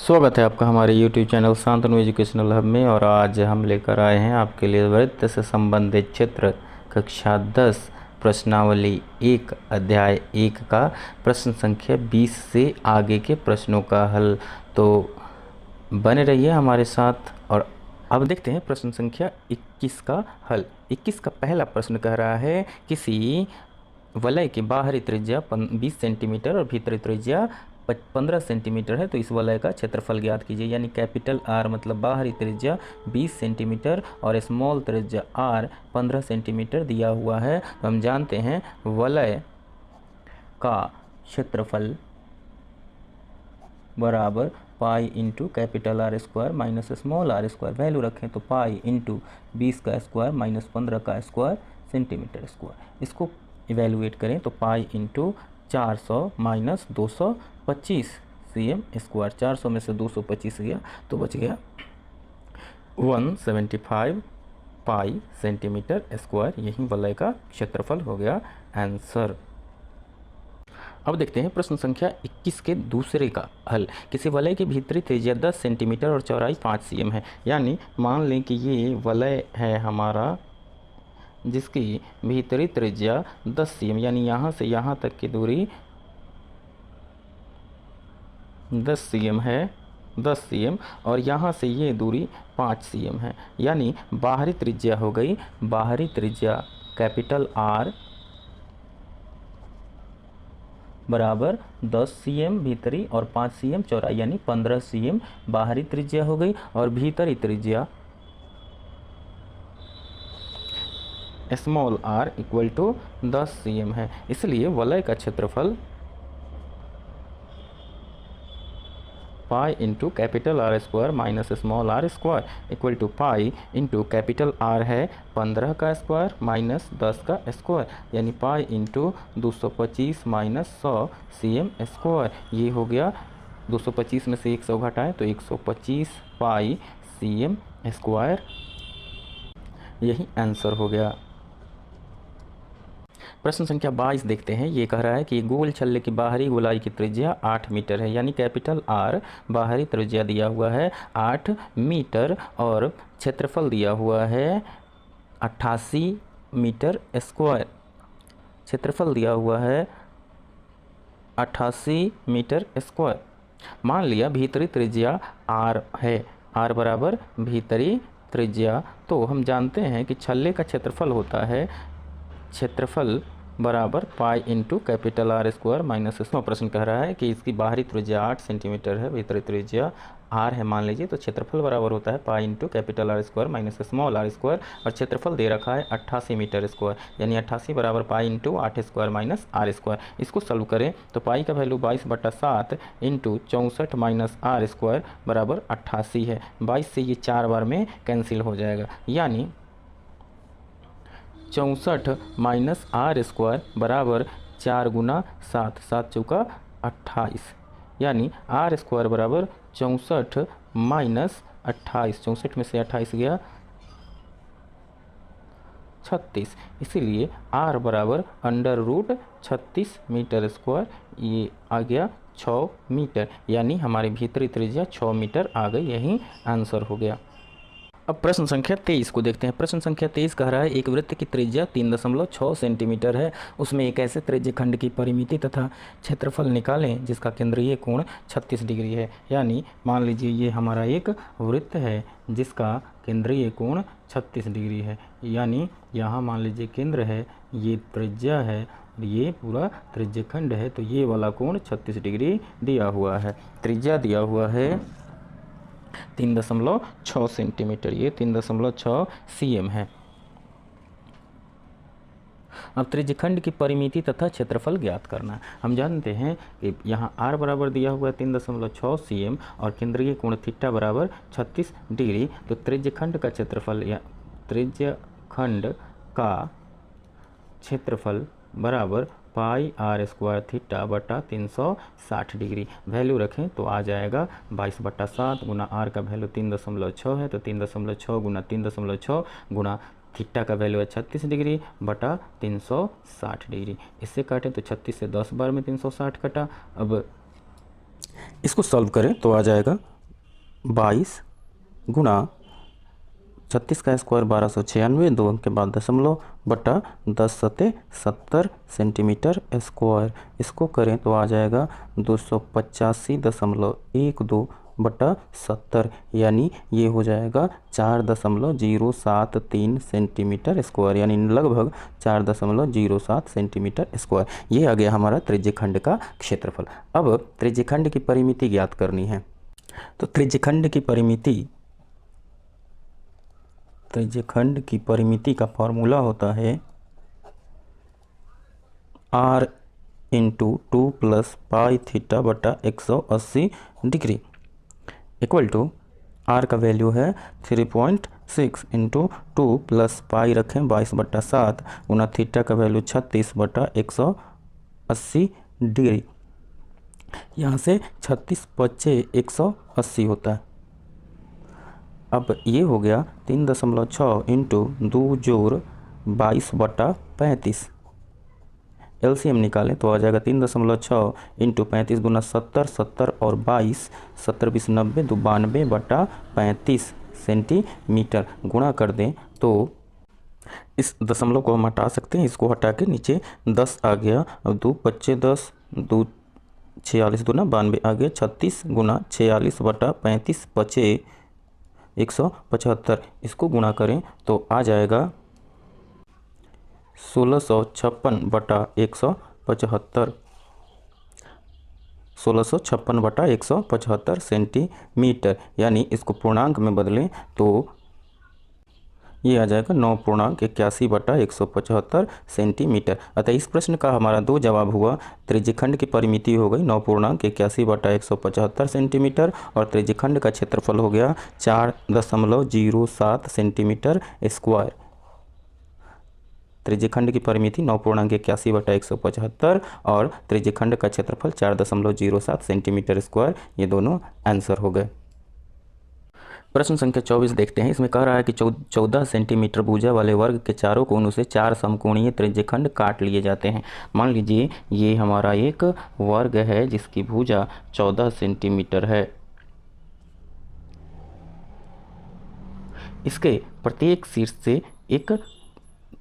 स्वागत है आपका हमारे YouTube channel Shantanu educational hub में। और आज हम लेकर आए हैं आपके लिए वृत्त से संबंधित चित्र कक्षा 10 प्रश्नावली 1 अध्याय 1 का प्रश्न संख्या 20 से आगे के प्रश्नों का हल। तो बने रहिए हमारे साथ। और अब देखते हैं प्रश्न संख्या 21 का हल। 21 का पहला प्रश्न कह रहा है किसी वलय की बाहरी त्रिज्या 20 सेंटीमीटर और भीतरी त्रिज्या 15 सेंटीमीटर है, तो इस वलय का क्षेत्रफल ज्ञात कीजिए। यानी कैपिटल आर मतलब बाहरी त्रिज्या 20 सेंटीमीटर और स्मॉल त्रिज्या आर 15 सेंटीमीटर दिया हुआ है। तो हम जानते हैं वलय का क्षेत्रफल बराबर pi into capital R square minus small r square. Value रखें तो पाई इंटू 20 का स्क्वायर माइनस 15 का स्क्वायर सेंटीमीटर स्क्वायर। इसको इवेलुएट करें तो pi into 400 minus 225 cm square. 400 में से 225 गया तो बच गया 175 पाई सेंटीमीटर स्क्वायर। यही वलय का क्षेत्रफल हो गया आंसर। अब देखते हैं प्रश्न संख्या 21 के दूसरे का हल। किसी वलय की भीतरी त्रिज्या 10 सेंटीमीटर और चौड़ाई 5 cm है। यानी मान लें कि ये वलय है हमारा जिसकी भीतरी त्रिज्या 10 cm यानी यहाँ से यहाँ तक की दूरी 10 cm है, 10 cm, और यहाँ से ये दूरी 5 cm है। यानी बाहरी त्रिज्या हो गई, बाहरी त्रिज्या कैपिटल आर बराबर 10 cm भीतरी और 5 cm चौड़ाई यानी 15 cm बाहरी त्रिज्या हो गई। और भीतरी त्रिज्या small r equal to 10 cm है। इसलिए वलय का क्षेत्रफल pi into capital R square minus small r square equal to pi into capital R है 15 का स्क्वायर माइनस 10 का स्क्वायर यानी pi into 225 minus 100 cm square. ये हो गया 225 में से 100 घटाएं तो 125 पाई cm स्क्वायर। यही आंसर हो गया। प्रश्न संख्या 22 देखते हैं। ये कह रहा है कि गोल छल्ले की बाहरी गोलाई की त्रिज्या 8 मीटर है। यानी कैपिटल आर बाहरी त्रिज्या दिया हुआ है 8 मीटर और क्षेत्रफल दिया हुआ है 88 मीटर स्क्वायर। क्षेत्रफल दिया हुआ है 88 मीटर स्क्वायर। मान लिया भीतरी त्रिज्या आर है, आर बराबर भीतरी त्रिज्या। तो हम जानते हैं कि छल्ले का क्षेत्रफल होता है क्षेत्रफल बराबर pi into capital R square minus. इसमें प्रश्न कह रहा है कि इसकी बाहरी त्रिज्या 8 सेंटीमीटर है, भीतरी त्रिज्या आर है मान लीजिए, तो क्षेत्रफल बराबर होता है pi into capital R square minus small r square. और क्षेत्रफल दे रखा है 88 मीटर स्क्वायर यानी 88 बराबर pi into 8 square minus r square. इसको सॉल्व करें तो पाई का value 22/7 into 64 minus r square बराबर 88 है। 22 से ये 4 बार में कैंसिल हो जाएगा यानी 64 माइनस आर स्क्वायर बराबर 4 गुना 7, 7 चौका 28 यानी आर स्क्वायर बराबर 64 माइनस 28। 64 में से 28 गया 36। इसीलिए आर बराबर √36 मीटर स्क्वायर। ये आ गया 6 मीटर यानी हमारी भीतरी त्रिज्या 6 मीटर आ गई। यही आंसर हो गया। अब प्रश्न संख्या 23 को देखते हैं। प्रश्न संख्या 23 कह रहा है एक वृत्त की त्रिज्या 3.6 सेंटीमीटर है। उसमें एक ऐसे त्रिज्य खंड की परिमिति तथा क्षेत्रफल निकालें जिसका केंद्रीय कोण 36 डिग्री है। यानी मान लीजिए ये हमारा एक वृत्त है जिसका केंद्रीय कोण 36 डिग्री है। यानी यहाँ मान लीजिए केंद्र है, ये त्रिज्या है, ये पूरा त्रिज्य खंड है, तो ये वाला कोण 36 डिग्री दिया हुआ है। त्रिज्या दिया हुआ है 3.6 सेंटीमीटर, ये 3.6 cm है। अब त्रिज्यखंड की परिमिति तथा क्षेत्रफल ज्ञात करना है। हम जानते हैं कि यहाँ r बराबर दिया हुआ है 3.6 cm और केंद्रीय कोण थीटा बराबर 36 डिग्री। तो त्रिज्यखंड का क्षेत्रफल या त्रिज्यखंड का क्षेत्रफल बराबर पाई आर स्क्वायर थीटा बटा 360 डिग्री। वैल्यू रखें तो आ जाएगा 22/7 गुना आर का वैल्यू 3.6 है तो 3.6 गुना 3.6 गुना थीटा का वैल्यू है 36 डिग्री बटा 360 डिग्री। इससे काटें तो 36 से 10 बार में 360 कटा। अब इसको सॉल्व करें तो आ जाएगा 22 गुणा 36 का स्क्वायर 1296, 2 अंक के बाद दशमलव, बटा 10 सते 70 सेंटीमीटर स्क्वायर। इसको करें तो आ जाएगा 285.12 बटा 70, यानी ये हो जाएगा 4.073 सेंटीमीटर स्क्वायर, यानी लगभग 4.07 सेंटीमीटर स्क्वायर। ये आ गया हमारा त्रिज्यखंड का क्षेत्रफल। अब त्रिज्यखंड की परिमिति ज्ञात करनी है। तो त्रिज्यखंड की परिमिति का फॉर्मूला होता है r into 2 plus pi theta बटा 180 डिग्री इक्वल टू r का वैल्यू है 3.6 इंटू 2 प्लस पाई रखें 22/7 गुना थीटा का वैल्यू 36 बटा 180 डिग्री। यहाँ से 36 बचे 180 होता है। अब ये हो गया 3.6 इंटू 2 जोड़ 22/35। एलसीएम निकालें तो आ जाएगा 3.6 इंटू 35 गुना 70, 70 और 22, 70 20 90, 92/35 सेंटीमीटर। गुणा कर दें तो इस दशमलव को हम हटा सकते हैं, इसको हटा के नीचे 10 आ गया। अब 2 बच्चे 10, 2 46 दूना 92 आ गया। 36 गुना 46/35 बचे 175। इसको गुणा करें तो आ जाएगा 1656/175, 1656/175 सेंटीमीटर। यानी इसको पूर्णांक में बदलें तो ये आ जाएगा 9.81/175 सेंटीमीटर। अतः इस प्रश्न का हमारा 2 जवाब हुआ। त्रिज्यखंड की परिमिति हो गई 9.81/175 सेंटीमीटर और त्रिज्यखंड का क्षेत्रफल हो गया 4.07 सेंटीमीटर स्क्वायर। त्रिज्यखंड की परिमिति 9.81/175 और त्रिज्यखंड का क्षेत्रफल 4.07 सेंटीमीटर स्क्वायर। ये दोनों आंसर हो गए। प्रश्न संख्या 24 देखते हैं। इसमें कह रहा है कि 14 सेंटीमीटर भुजा वाले वर्ग के चारों कोनों से 4 समकोणीय त्रिज्यखंड काट लिए जाते हैं। मान लीजिए ये हमारा एक वर्ग है जिसकी भुजा 14 सेंटीमीटर है। इसके प्रत्येक शीर्ष से एक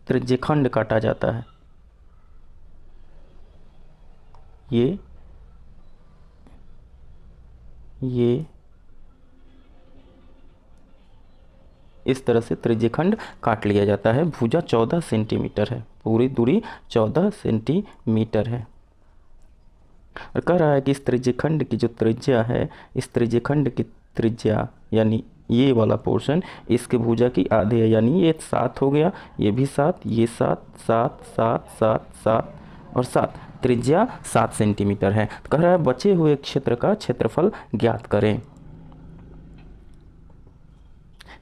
त्रिज्यखंड काटा जाता है। ये इस तरह से त्रिज्यखंड काट लिया जाता है। भुजा 14 सेंटीमीटर है, पूरी दूरी 14 सेंटीमीटर है और कह रहा है कि इस त्रिज्यखंड की जो त्रिज्या है, इस त्रिज्यखंड की त्रिज्या यानी ये वाला पोर्शन इसके भुजा की आधे है, यानी ये 7 हो गया, ये भी 7, ये 7, 7, 7, 7, 7 और 7, त्रिज्या 7 सेंटीमीटर है। तो कह रहा है बचे हुए क्षेत्र का क्षेत्रफल ज्ञात करें।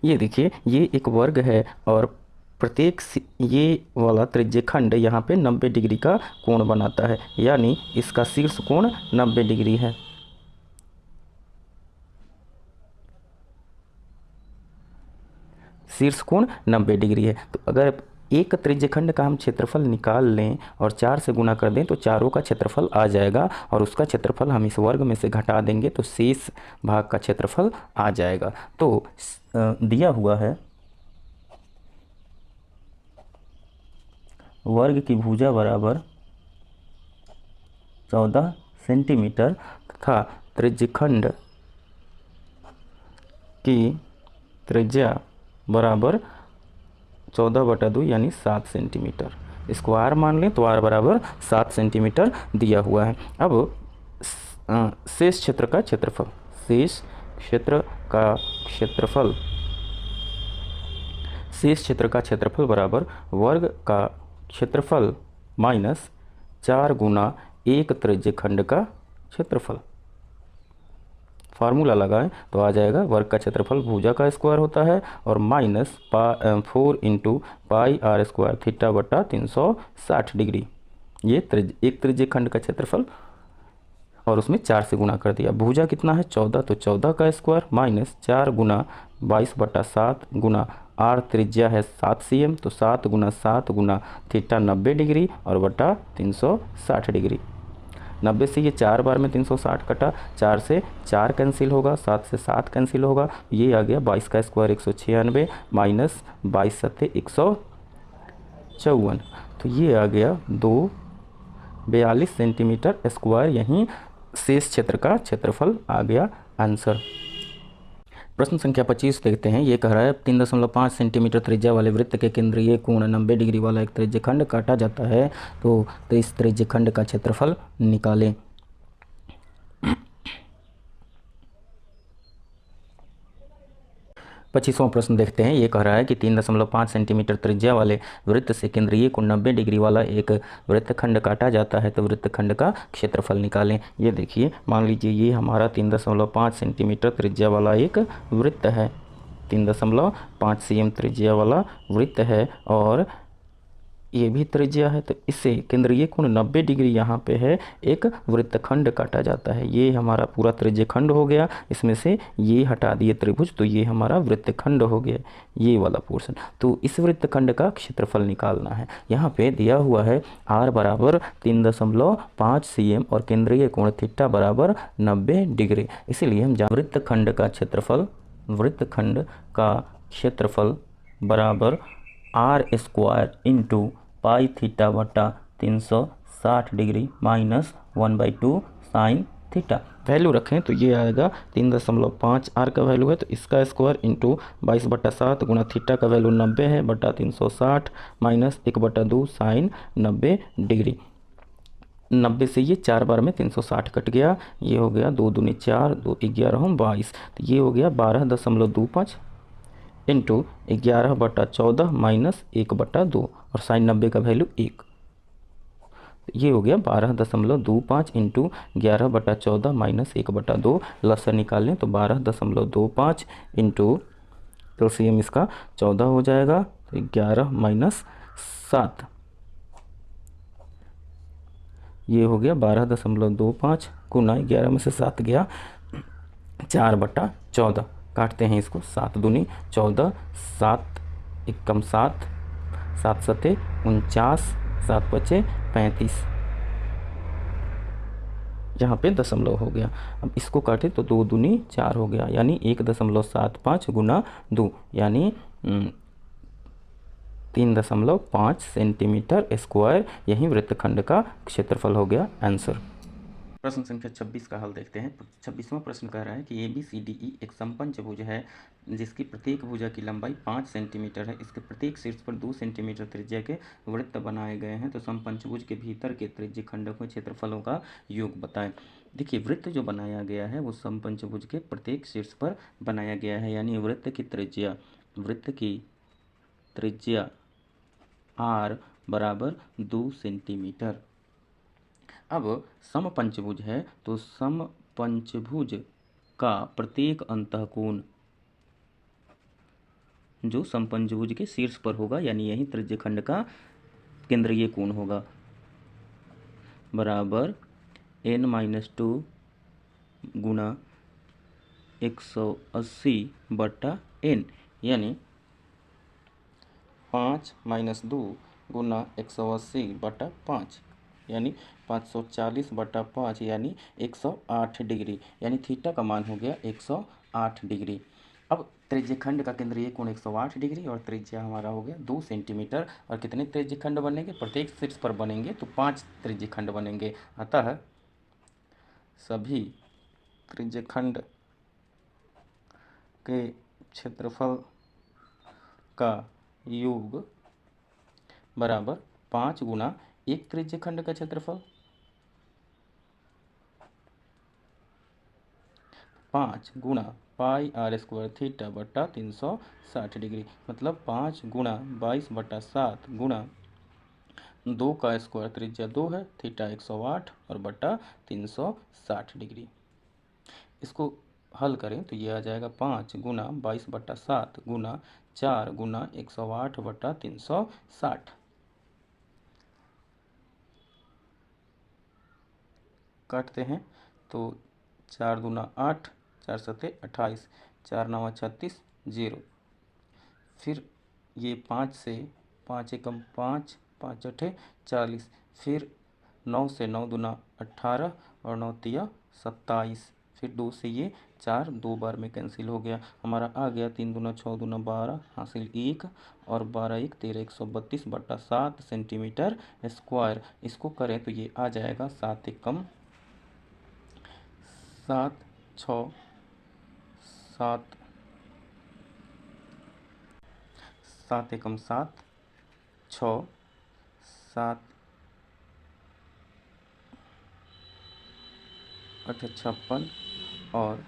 ये देखिए ये एक वर्ग है और प्रत्येक ये वाला त्रिज्यखंड यहाँ पे 90 डिग्री का कोण बनाता है, यानी इसका शीर्ष कोण 90 डिग्री है। शीर्ष कोण 90 डिग्री है। तो अगर एक त्रिज्यखंड का हम क्षेत्रफल निकाल लें और 4 से गुणा कर दें तो चारों का क्षेत्रफल आ जाएगा और उसका क्षेत्रफल हम इस वर्ग में से घटा देंगे तो शेष भाग का क्षेत्रफल आ जाएगा। तो दिया हुआ है वर्ग की भुजा बराबर 14 सेंटीमीटर तथा त्रिज्यखंड की त्रिज्या बराबर 14/2 यानी 7 सेंटीमीटर। इसको r मान लें तो r बराबर 7 सेंटीमीटर दिया हुआ है। अब शेष क्षेत्र का क्षेत्रफल, शेष क्षेत्र का क्षेत्रफल बराबर वर्ग का क्षेत्रफल माइनस 4 गुना एक त्रिज्यखंड का क्षेत्रफल। फार्मूला लगाएं तो आ जाएगा वर्ग का क्षेत्रफल भुजा का स्क्वायर होता है और minus 4 into pi r square theta बटा 360 डिग्री। ये एक त्रिज्यखंड का क्षेत्रफल और उसमें 4 से गुणा कर दिया। भुजा कितना है 14, तो 14 का स्क्वायर माइनस 4 गुना 22/7 गुना r त्रिज्या है 7 cm, तो 7 गुना 7 गुना थीटा 90 डिग्री और बटा 360 डिग्री। 90 से ये 4 बार में 360 कटा, 4 से 4 कैंसिल होगा, 7 से 7 कैंसिल होगा, ये आ गया 22 का स्क्वायर 196 माइनस 22 सत्ते 154, तो ये आ गया 242 सेंटीमीटर स्क्वायर, यहीं शेष क्षेत्र का क्षेत्रफल आ गया आंसर। प्रश्न संख्या 25 देखते हैं। ये कह रहा है 3.5 सेंटीमीटर त्रिज्या वाले वृत्त के केंद्रीय कोण 90 डिग्री वाला एक त्रिज्यखंड काटा जाता है, तो इस त्रिज्यखंड का क्षेत्रफल निकालें। 25वां प्रश्न देखते हैं। ये कह रहा है कि 3.5 सेंटीमीटर त्रिज्या वाले वृत्त से केंद्रीय कोण 90 डिग्री वाला एक वृत्तखंड काटा जाता है, तो वृत्तखंड का क्षेत्रफल निकालें। ये देखिए, मान लीजिए ये हमारा 3.5 सेंटीमीटर त्रिज्या वाला एक वृत्त है, 3.5 cm त्रिज्या वाला वृत्त है, और ये भी त्रिज्या है, तो इससे केंद्रीय कोण 90 डिग्री यहाँ पे है, एक वृत्तखंड काटा जाता है। ये हमारा पूरा त्रिज्यखंड हो गया, इसमें से ये हटा दिए त्रिभुज, तो ये हमारा वृत्तखंड हो गया, ये वाला पोर्शन। तो इस वृत्तखंड का क्षेत्रफल निकालना है। यहाँ पे दिया हुआ है r बराबर 3.5 cm और केंद्रीय कोण थीटा बराबर 90 डिग्री, इसीलिए हम वृत्तखंड का क्षेत्रफल बराबर r square into pi theta बटा 360 degree minus 1/2 sine theta. Value रखें तो ये आएगा 3.5 r का वैल्यू है, तो इसका स्क्वायर इंटू 22/7 गुणा थीटा का वैल्यू 90 है बटा 360 माइनस 1/2 साइन 90 डिग्री। 90 से ये 4 बार में 360 कट गया, ये हो गया 2 दूनी 4, 2 11 22, तो ये हो गया 12.25 इंटू 11/14 माइनस 1/2 और साइन 90 का वैल्यू 1, ये हो गया 12.25 इंटू 11/14 माइनस 1/2, लसर निकाल लें तो 12.25 इंटू एलसीएम इसका 14 हो जाएगा, तो 11 माइनस 7, ये हो गया 12.25 गुना 11 में से 7 गया 4/14, काटते हैं इसको, 7 दूनी 14, 7 एकम 7, 7 सत्ते 49, 7 पचे 35, यहाँ पे दशमलव हो गया। अब इसको काटे तो 2 दूनी 4 हो गया, यानी 1.75 गुना 2 यानी 3.5 सेंटीमीटर स्क्वायर, यही वृत्तखंड का क्षेत्रफल हो गया आंसर। प्रश्न संख्या 26 का हल देखते हैं। 26वां प्रश्न कह रहा है कि ABCDE एक समपंचभुज है जिसकी प्रत्येक भुजा की लंबाई 5 सेंटीमीटर है, इसके प्रत्येक शीर्ष पर 2 सेंटीमीटर त्रिज्या के वृत्त बनाए गए हैं, तो समपंचभुज के भीतर के त्रिज्यखंडों के क्षेत्रफलों का योग बताएं। देखिए, वृत्त जो बनाया गया है वो समपंचभुज के प्रत्येक शीर्ष पर बनाया गया है, यानी वृत्त की त्रिज्या r बराबर 2 सेंटीमीटर। अब समपंचभुज है तो समपंचभुज का प्रत्येक अंतःकोण जो समपंचभुज के शीर्ष पर होगा, यानी यही त्रिज्यखंड का केंद्रीय कोण होगा, बराबर n-2 गुणा 180/n, यानी 5 - 2 गुना 180/5, यानी 540/5, यानी 108 डिग्री, यानी थीटा का मान हो गया 108 डिग्री। अब त्रिज्यखंड का केंद्रीय कोण 108 डिग्री और त्रिज्या हमारा हो गया 2 सेंटीमीटर, और कितने त्रिज्यखंड बनेंगे, प्रत्येक शीर्ष पर बनेंगे तो 5 त्रिज्यखंड बनेंगे, अतः सभी त्रिज्यखंड के क्षेत्रफल का योग बराबर 5 गुना एक त्रिज्यखंड का क्षेत्रफल, 5 गुणा पाई r स्क्वायर थीटा बटा 360 डिग्री, मतलब 5 गुणा 22/7 गुणा 2 का स्क्वायर, त्रिज्या 2 है, थीटा 108 और बटा 360 डिग्री। इसको हल करें तो ये आ जाएगा 5 गुना 22/7 गुना 4 गुना 108/360, काटते हैं तो 4 दूना 8, 4 सत्ते 28, 4 9 36, 0, फिर ये 5 से 5 एकम 5, 5 अठे 40, फिर 9 से 9 दूना 18 और 9 तिया 27, फिर 2 से ये 4 2 बार में कैंसिल हो गया, हमारा आ गया 3 दूना 6 दूना 12 हासिल 1 और 12 1 13 132/7 सेंटीमीटर स्क्वायर। इसको करें तो ये आ जाएगा 7 एकम 7 6 7 7 एकम 7 6 7 8 56 और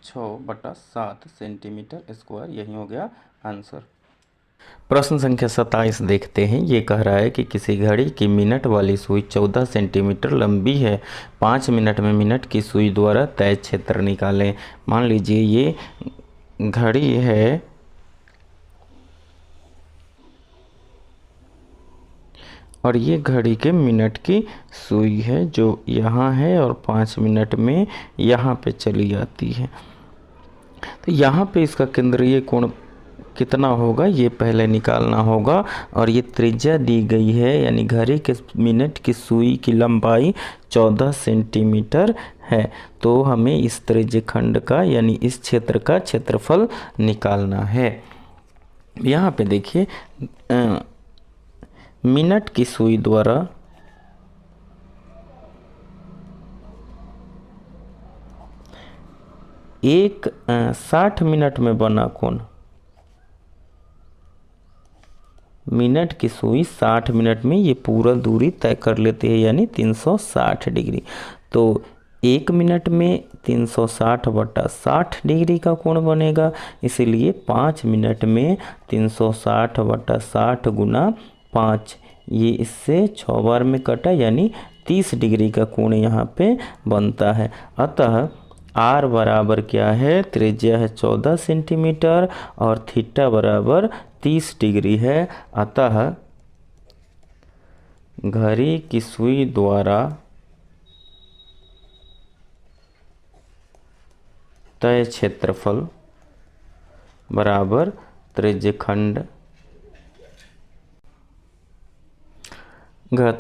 6/7 सेंटीमीटर स्क्वायर। यही हो गया आंसर। प्रश्न संख्या 27 देखते हैं। ये कह रहा है कि किसी घड़ी की मिनट वाली सुई 14 सेंटीमीटर लंबी है, 5 मिनट में मिनट की सुई द्वारा तय क्षेत्र निकालें। मान लीजिए ये घड़ी है और ये घड़ी के मिनट की सुई है जो यहाँ है और 5 मिनट में यहाँ पे चली जाती है। तो यहाँ पे इसका केंद्रीय कोण कितना होगा ये पहले निकालना होगा, और ये त्रिज्या दी गई है यानी घड़ी के मिनट की सुई की लंबाई 14 सेंटीमीटर है। तो हमें इस त्रिज्य खंड का यानी इस क्षेत्र का क्षेत्रफल निकालना है। यहाँ पे देखिए मिनट की सुई द्वारा एक 60 मिनट में बना कोण, मिनट की सुई 60 मिनट में ये पूरा दूरी तय कर लेते हैं यानी 360 डिग्री। तो 1 मिनट में 360/60 डिग्री का कोण बनेगा, इसीलिए 5 मिनट में 360/60 गुना 5, ये इससे 6 बार में कटा यानी 30 डिग्री का कोण यहाँ पे बनता है। अतः आर बराबर क्या है, त्रिज्या है 14 सेंटीमीटर और थीटा बराबर 30 डिग्री है। अतः घड़ी की सुई द्वारा तय क्षेत्रफल बराबर त्रिज्यखंड,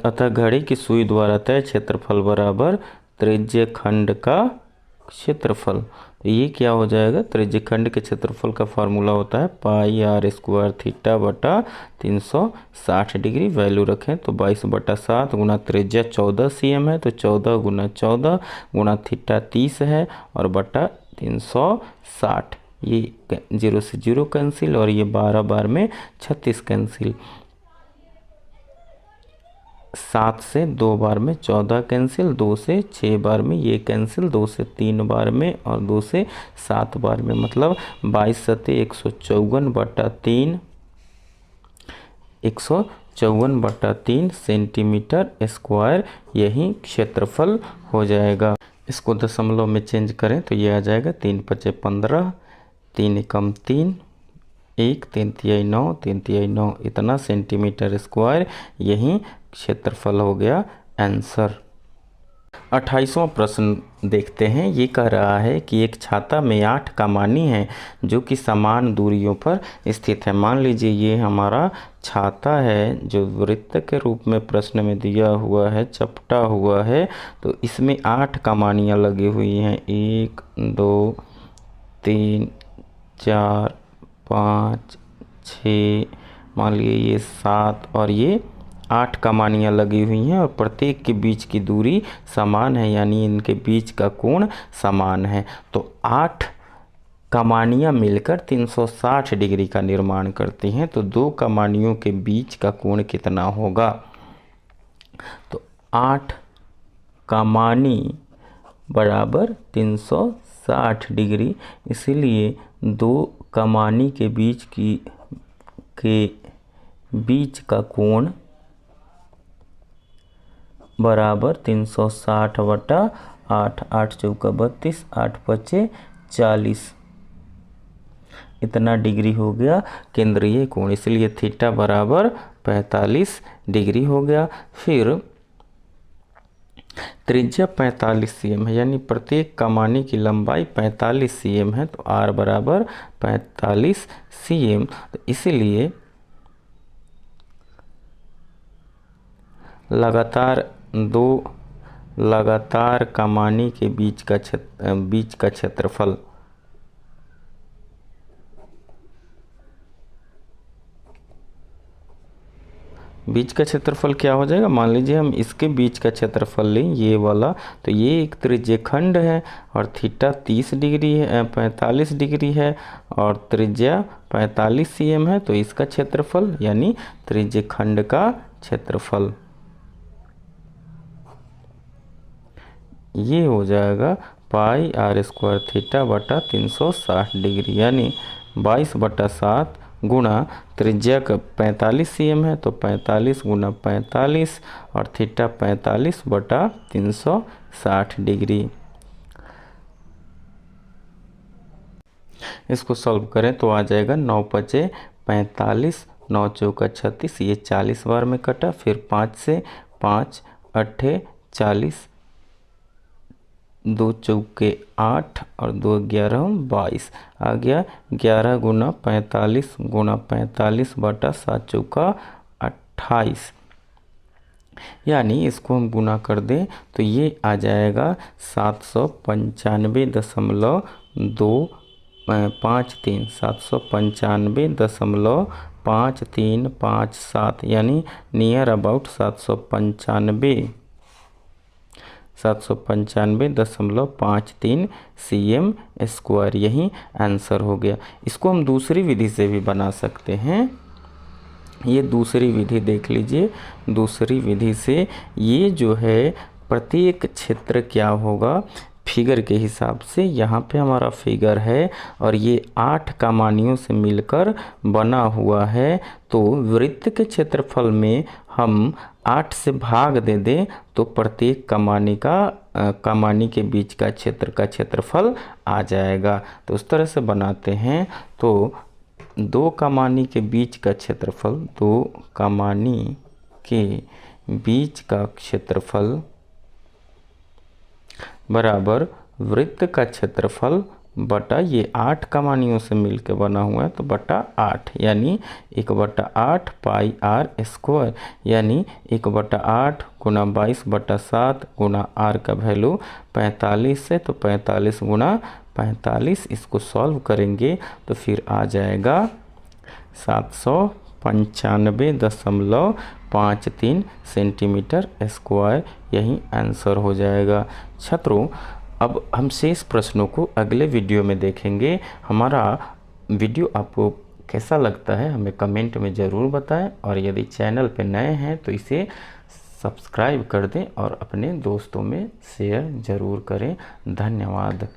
अतः घड़ी की सुई द्वारा तय क्षेत्रफल बराबर त्रिज्यखंड का क्षेत्रफल। तो ये क्या हो जाएगा, त्रिज्यखंड के क्षेत्रफल का फार्मूला होता है πr² थीटा बटा 360 डिग्री। वैल्यू रखें तो 22/7 गुना त्रिज्या 14 cm है तो 14 गुना 14 गुना थीटा 30 है और बटा 360। ये 0 से 0 कैंसिल और ये 12 बार में 36 कैंसिल, 7 से 2 बार में 14 कैंसिल, 2 से 6 बार में ये कैंसिल, 2 से 3 बार में और 2 से 7 बार में, मतलब 22 सते 154/3 154/3 सेंटीमीटर स्क्वायर यही क्षेत्रफल हो जाएगा। इसको दशमलव में चेंज करें तो ये आ जाएगा 3 × 5 = 15, 3 एकम 3 1 3 तिहाई 9 3 तिहाई 9 इतना सेंटीमीटर स्क्वायर यही क्षेत्रफल हो गया आंसर। 28वां प्रश्न देखते हैं। ये कह रहा है कि एक छाता में 8 कमानी है जो कि समान दूरियों पर स्थित है। मान लीजिए ये हमारा छाता है जो वृत्त के रूप में प्रश्न में दिया हुआ है, चपटा हुआ है। तो इसमें 8 कमानियाँ लगी हुई हैं, 1 2 3 4 5 6, मान लीजिए ये 7 और ये 8 कमानियाँ लगी हुई हैं और प्रत्येक के बीच की दूरी समान है यानी इनके बीच का कोण समान है। तो 8 कमानियाँ मिलकर 360 डिग्री का निर्माण करती हैं। तो 2 कमानियों के बीच का कोण कितना होगा, तो 8 कमानी बराबर 360 डिग्री, इसीलिए 2 कमानी के बीच का कोण बराबर 360/8, 8 चौका 32, 8 पचे 40 इतना डिग्री हो गया केंद्रीय कोण, इसलिए थीटा बराबर 45 डिग्री हो गया। फिर त्रिज्या 45 cm है यानी प्रत्येक कमानी की लंबाई 45 cm है, तो r बराबर 45 cm। तो इसीलिए लगातार 2 लगातार कमानी के बीच का क्षेत्रफल। बीच का क्षेत्रफल क्या हो जाएगा, मान लीजिए हम इसके बीच का क्षेत्रफल लें, ये वाला, तो ये एक त्रिज्यखंड है और थीटा 30 डिग्री है, 45 डिग्री है और त्रिज्या 45 cm है, तो इसका क्षेत्रफल यानी त्रिज्यखंड का क्षेत्रफल ये हो जाएगा पाई r² थीटा बटा 360 डिग्री, यानी 22/7 गुणा त्रिज्या का 45 cm है, तो 45 गुणा 45 और थीटा 45/360 डिग्री। इसको सॉल्व करें तो आ जाएगा 9×5 = 45, 9×4 = 36, ये 40 बार में कटा, फिर 5 से 5 8 40, 2×4 = 8 और 2 11 22 आ गया। 11 गुना 45 गुना 45 बटा 7×4 = 28, यानी इसको हम गुना कर दें तो ये आ जाएगा 795.253, 795.5357, यानी नियर अबाउट 795.53 cm², यही आंसर हो गया। इसको हम दूसरी विधि से भी बना सकते हैं। ये दूसरी विधि देख लीजिए। दूसरी विधि से ये जो है प्रत्येक क्षेत्र क्या होगा, फिगर के हिसाब से, यहाँ पे हमारा फिगर है और ये 8 कमानियों से मिलकर बना हुआ है, तो वृत्त के क्षेत्रफल में हम 8 से भाग दे दें तो प्रत्येक कमानी के बीच का क्षेत्रफल आ जाएगा। तो उस तरह से बनाते हैं। तो 2 कमानी के बीच का क्षेत्रफल, 2 कमानी के बीच का क्षेत्रफल बराबर वृत्त का क्षेत्रफल बटा ये 8 कमानियों से मिलकर बना हुआ है, तो बटा 8, यानी 1/8 पाई r², यानी 1/8 गुना 22/7 गुना r का वैल्यू 45 है, तो 45 गुना 45, इसको सॉल्व करेंगे तो फिर आ जाएगा 795.53 cm², यही आंसर हो जाएगा। छात्रों, अब हम शेष प्रश्नों को अगले वीडियो में देखेंगे। हमारा वीडियो आपको कैसा लगता है हमें कमेंट में ज़रूर बताएं, और यदि चैनल पर नए हैं तो इसे सब्सक्राइब कर दें और अपने दोस्तों में शेयर ज़रूर करें। धन्यवाद।